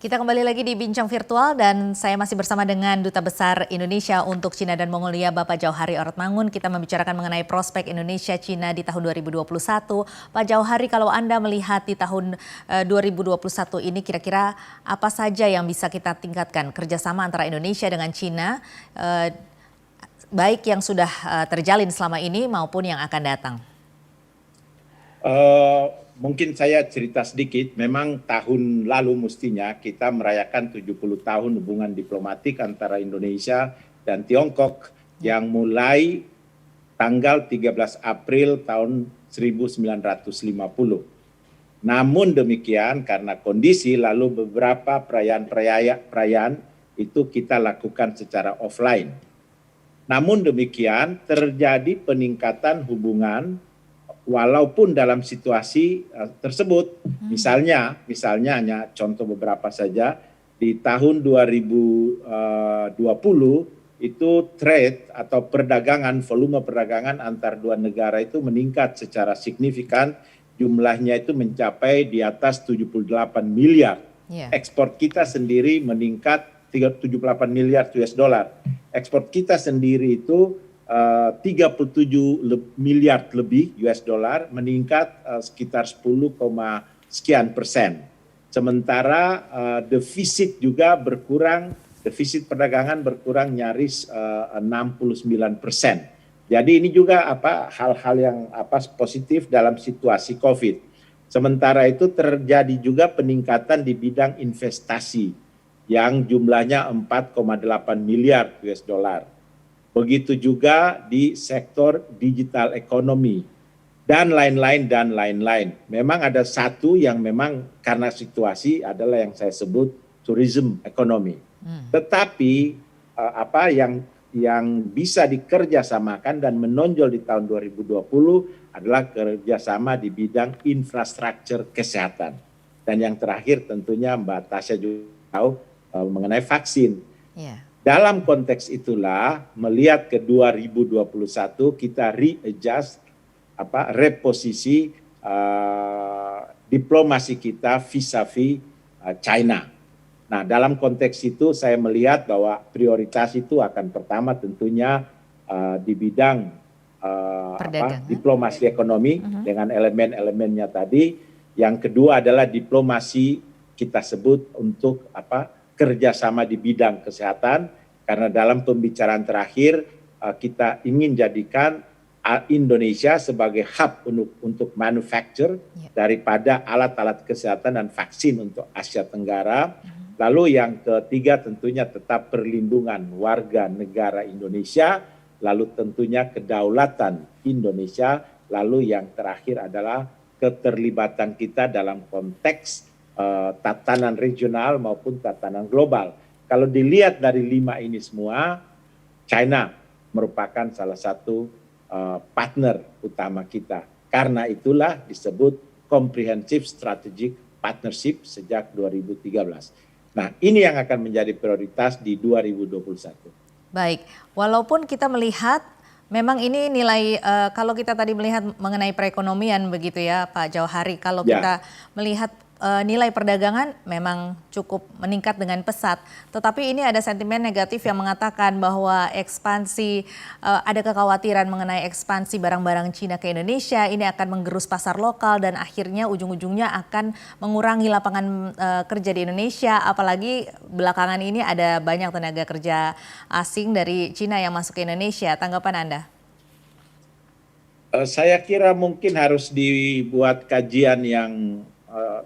Kita kembali lagi di Bincang Virtual dan saya masih bersama dengan Duta Besar Indonesia untuk Cina dan Mongolia, Bapak Jauhari Orotmangun. Kita membicarakan mengenai prospek Indonesia-Cina di tahun 2021. Pak Jauhari, kalau Anda melihat di tahun 2021 ini kira-kira apa saja yang bisa kita tingkatkan kerjasama antara Indonesia dengan Cina, baik yang sudah terjalin selama ini maupun yang akan datang? Mungkin saya cerita sedikit, memang tahun lalu mestinya kita merayakan 70 tahun hubungan diplomatik antara Indonesia dan Tiongkok yang mulai tanggal 13 April tahun 1950. Namun demikian karena kondisi lalu beberapa perayaan itu kita lakukan secara offline. Namun demikian terjadi peningkatan hubungan walaupun dalam situasi tersebut, misalnya hanya contoh beberapa saja, di tahun 2020 itu trade atau perdagangan, volume perdagangan antar dua negara itu meningkat secara signifikan, jumlahnya itu mencapai di atas 78 miliar. Ekspor kita sendiri meningkat 78 miliar US dollar. Ekspor kita sendiri itu 37 miliar lebih US dollar, meningkat sekitar 10, sekian persen. Sementara defisit juga berkurang, defisit perdagangan berkurang nyaris 69%. Jadi ini juga hal-hal yang positif dalam situasi COVID. Sementara itu terjadi juga peningkatan di bidang investasi yang jumlahnya 4,8 miliar US dollar. Begitu juga di sektor digital ekonomi dan lain-lain. Memang ada satu yang memang karena situasi adalah yang saya sebut tourism ekonomi. Tetapi apa yang bisa dikerjasamakan dan menonjol di tahun 2020 adalah kerjasama di bidang infrastruktur kesehatan. Dan yang terakhir tentunya Mbak Tasya juga tahu mengenai vaksin. Dalam konteks itulah melihat ke 2021 kita readjust reposisi diplomasi kita vis-a-vis China. Nah, dalam konteks itu saya melihat bahwa prioritas itu akan pertama tentunya di bidang diplomasi ekonomi dengan elemen-elemennya tadi. Yang kedua adalah diplomasi kita sebut untuk kerjasama di bidang kesehatan, karena dalam pembicaraan terakhir kita ingin jadikan Indonesia sebagai hub untuk manufacture daripada alat-alat kesehatan dan vaksin untuk Asia Tenggara. Lalu yang ketiga tentunya tetap perlindungan warga negara Indonesia, lalu tentunya kedaulatan Indonesia, lalu yang terakhir adalah keterlibatan kita dalam konteks tatanan regional maupun tatanan global. Kalau dilihat dari 5 ini semua, China merupakan salah satu partner utama kita. Karena itulah disebut Comprehensive Strategic Partnership sejak 2013. Nah, ini yang akan menjadi prioritas di 2021. Baik, walaupun kita melihat memang ini nilai, kalau kita tadi melihat mengenai perekonomian begitu ya Pak Jauhari, kalau kita melihat nilai perdagangan memang cukup meningkat dengan pesat. Tetapi ini ada sentimen negatif yang mengatakan bahwa ekspansi, ada kekhawatiran mengenai ekspansi barang-barang Cina ke Indonesia, ini akan menggerus pasar lokal dan akhirnya ujung-ujungnya akan mengurangi lapangan kerja di Indonesia. Apalagi belakangan ini ada banyak tenaga kerja asing dari Cina yang masuk ke Indonesia. Tanggapan Anda? Saya kira mungkin harus dibuat kajian yang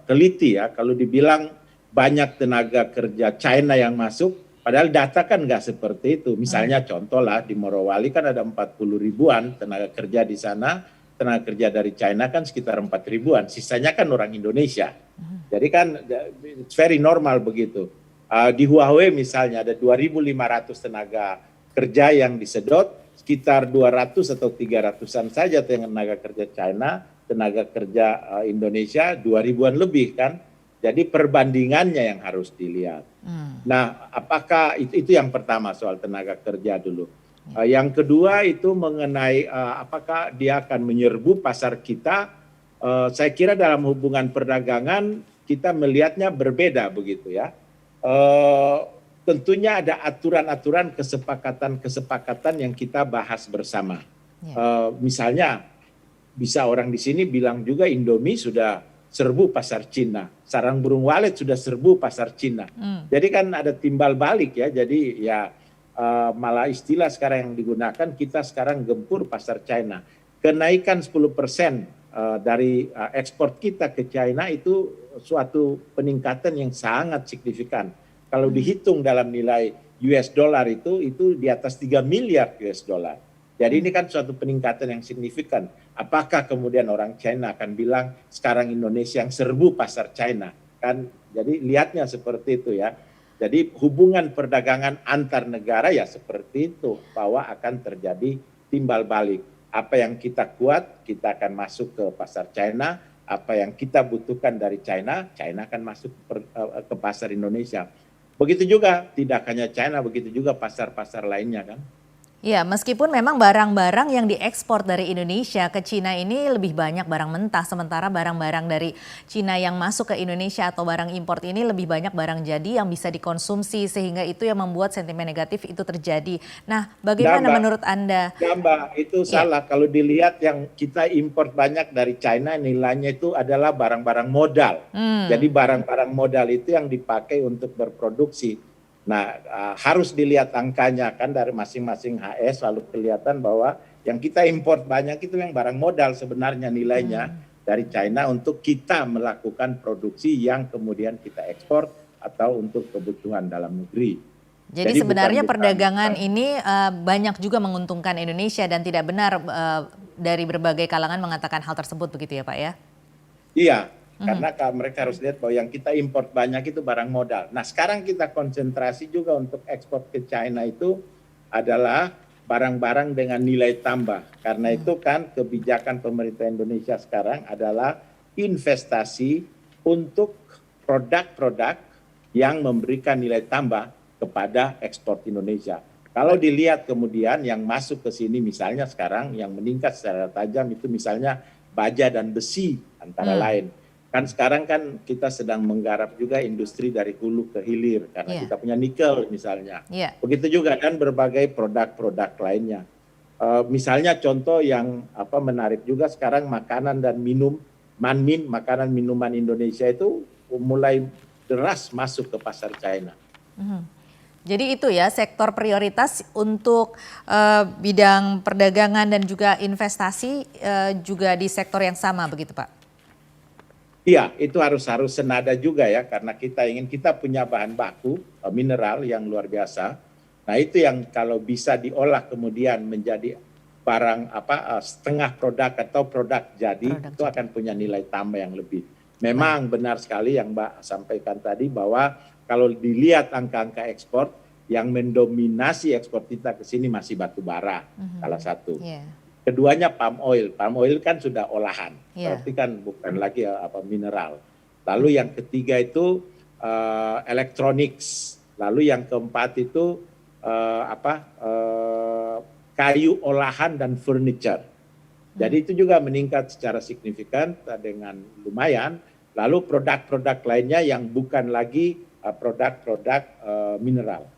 teliti ya. Kalau dibilang banyak tenaga kerja China yang masuk, padahal data kan nggak seperti itu. Misalnya contoh lah di Morowali kan ada 40 ribuan tenaga kerja di sana, tenaga kerja dari China kan sekitar 4 ribuan, sisanya kan orang Indonesia. Jadi kan it's very normal begitu. Di Huawei misalnya ada 2.500 tenaga kerja yang disedot, sekitar 200 atau 300-an saja tenaga kerja China, tenaga kerja Indonesia 2.000-an lebih kan. Jadi perbandingannya yang harus dilihat. Nah, apakah itu yang pertama soal tenaga kerja dulu. Yang kedua itu mengenai apakah dia akan menyerbu pasar kita. Saya kira dalam hubungan perdagangan kita melihatnya berbeda begitu ya. Eh, tentunya ada aturan-aturan kesepakatan-kesepakatan yang kita bahas bersama. Ya. Misalnya bisa orang di sini bilang juga Indomie sudah serbu pasar Cina, sarang burung walet sudah serbu pasar Cina. Jadi kan ada timbal balik ya. Jadi ya malah istilah sekarang yang digunakan, kita sekarang gempur pasar China. Kenaikan 10% dari ekspor kita ke China itu suatu peningkatan yang sangat signifikan. Kalau dihitung dalam nilai US dollar itu di atas 3 miliar US dollar. Jadi ini kan suatu peningkatan yang signifikan. Apakah kemudian orang China akan bilang sekarang Indonesia yang serbu pasar China? Kan jadi lihatnya seperti itu ya. Jadi hubungan perdagangan antar negara ya seperti itu, bahwa akan terjadi timbal balik. Apa yang kita kuat, kita akan masuk ke pasar China. Apa yang kita butuhkan dari China, China akan masuk ke pasar Indonesia. Begitu juga, tidak hanya China, begitu juga pasar-pasar lainnya kan. Ya, meskipun memang barang-barang yang diekspor dari Indonesia ke Cina ini lebih banyak barang mentah, sementara barang-barang dari Cina yang masuk ke Indonesia atau barang import ini lebih banyak barang jadi yang bisa dikonsumsi, sehingga itu yang membuat sentimen negatif itu terjadi. Nah, bagaimana menurut Anda? Ya Mbak, itu salah. Kalau dilihat yang kita import banyak dari China, nilainya itu adalah barang-barang modal. Jadi barang-barang modal itu yang dipakai untuk berproduksi. Nah, harus dilihat angkanya kan dari masing-masing HS, lalu kelihatan bahwa yang kita import banyak itu yang barang modal sebenarnya nilainya dari China untuk kita melakukan produksi yang kemudian kita ekspor atau untuk kebutuhan dalam negeri. Jadi sebenarnya perdagangan ini banyak juga menguntungkan Indonesia dan tidak benar dari berbagai kalangan mengatakan hal tersebut, begitu ya Pak ya? Iya. Karena mereka harus lihat bahwa yang kita import banyak itu barang modal. Nah sekarang kita konsentrasi juga untuk ekspor ke China itu adalah barang-barang dengan nilai tambah. Karena itu kan kebijakan pemerintah Indonesia sekarang adalah investasi untuk produk-produk yang memberikan nilai tambah kepada ekspor Indonesia. Kalau dilihat kemudian yang masuk ke sini misalnya sekarang yang meningkat secara tajam itu misalnya baja dan besi antara lain. Kan sekarang kan kita sedang menggarap juga industri dari hulu ke hilir karena kita punya nikel misalnya. Begitu juga dan berbagai produk-produk lainnya. Misalnya contoh yang menarik juga sekarang makanan dan manmin, makanan minuman Indonesia itu mulai deras masuk ke pasar China. Jadi itu ya sektor prioritas untuk bidang perdagangan dan juga investasi juga di sektor yang sama begitu Pak? Iya, itu harus senada juga ya, karena kita punya bahan baku mineral yang luar biasa. Nah itu yang kalau bisa diolah kemudian menjadi barang setengah produk atau produk jadi, itu akan punya nilai tambah yang lebih. Memang benar sekali yang Mbak sampaikan tadi bahwa kalau dilihat angka-angka ekspor, yang mendominasi ekspor kita ke sini masih batu bara, salah satu. Keduanya palm oil kan sudah olahan, berarti kan bukan lagi mineral. Lalu yang ketiga itu electronics, lalu yang keempat itu kayu olahan dan furniture. Jadi itu juga meningkat secara signifikan dengan lumayan. Lalu produk-produk lainnya yang bukan lagi produk-produk mineral.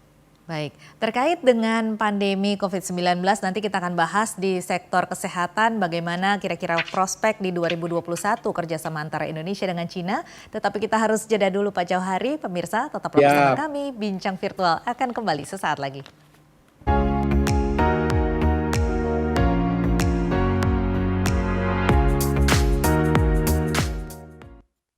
Baik, terkait dengan pandemi COVID-19 nanti kita akan bahas di sektor kesehatan bagaimana kira-kira prospek di 2021 kerjasama antara Indonesia dengan Cina. Tetapi kita harus jeda dulu Pak Jauhari, pemirsa tetaplah bersama kami, Bincang Virtual akan kembali sesaat lagi.